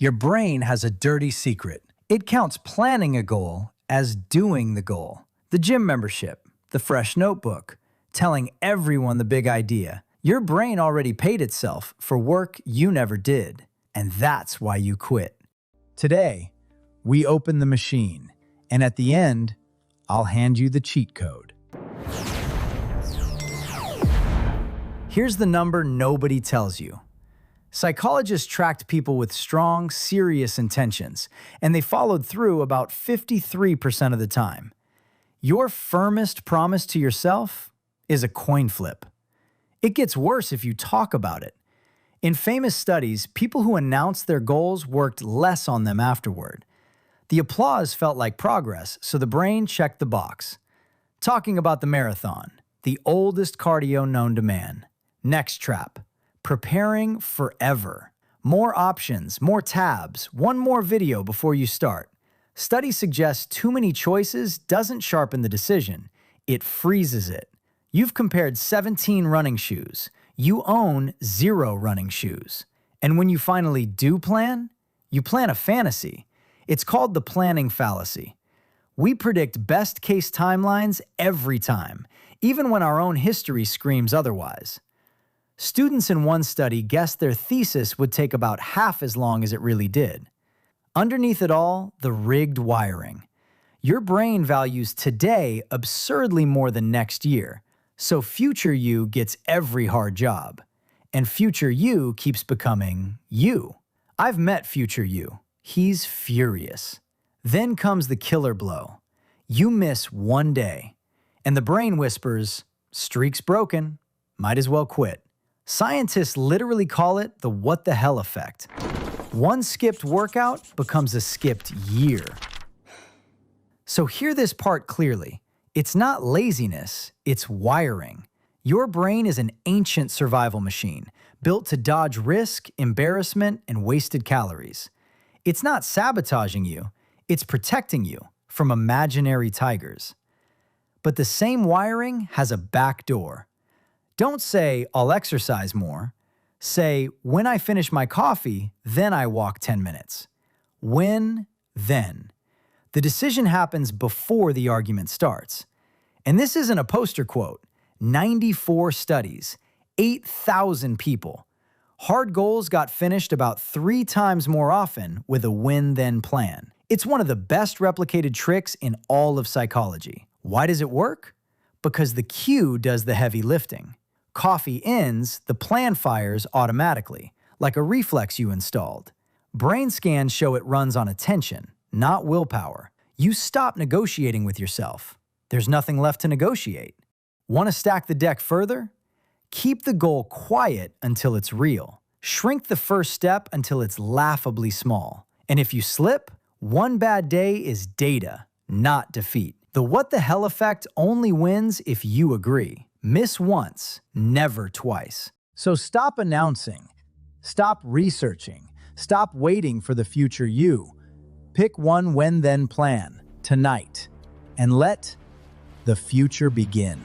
Your brain has a dirty secret. It counts planning a goal as doing the goal. The gym membership, the fresh notebook, telling everyone the big idea. Your brain already paid itself for work you never did, and that's why you quit. Today, we open the machine, and at the end, I'll hand you the cheat code. Here's the number nobody tells you. Psychologists tracked people with strong, serious intentions, and they followed through about 53% of the time. Your firmest promise to yourself is a coin flip. It gets worse if you talk about it. In famous studies, people who announced their goals worked less on them afterward. The applause felt like progress, so the brain checked the box. Talking about the marathon, the oldest cardio known to man. Next trap. Preparing forever. More options, more tabs, one more video before you start. Studies suggest too many choices doesn't sharpen the decision, it freezes it. You've compared 17 running shoes. You own 0 running shoes. And when you finally do plan, you plan a fantasy. It's called the planning fallacy. We predict best-case timelines every time, even when our own history screams otherwise. Students in one study guessed their thesis would take about half as long as it really did. Underneath it all, the rigged wiring. Your brain values today absurdly more than next year, so future you gets every hard job. And future you keeps becoming you. I've met future you. He's furious. Then comes the killer blow. You miss one day, and the brain whispers, "Streak's broken, might as well quit." Scientists literally call it the what the hell effect. One skipped workout becomes a skipped year. So hear this part clearly. It's not laziness, it's wiring. Your brain is an ancient survival machine, built to dodge risk, embarrassment, and wasted calories. It's not sabotaging you, it's protecting you from imaginary tigers. But the same wiring has a back door. Don't say, "I'll exercise more." Say, "When I finish my coffee, then I walk 10 minutes. When, then. The decision happens before the argument starts. And this isn't a poster quote. 94 studies, 8,000 people. Hard goals got finished about 3 times more often with a win-then plan. It's one of the best replicated tricks in all of psychology. Why does it work? Because the cue does the heavy lifting. Coffee ends, the plan fires automatically, like a reflex you installed. Brain scans show it runs on attention, not willpower. You stop negotiating with yourself. There's nothing left to negotiate. Want to stack the deck further? Keep the goal quiet until it's real. Shrink the first step until it's laughably small. And if you slip, one bad day is data, not defeat. The what the hell effect only wins if you agree. Miss once, never twice. So stop announcing, stop researching, stop waiting for the future you. Pick one when-then plan, tonight, and let the future begin.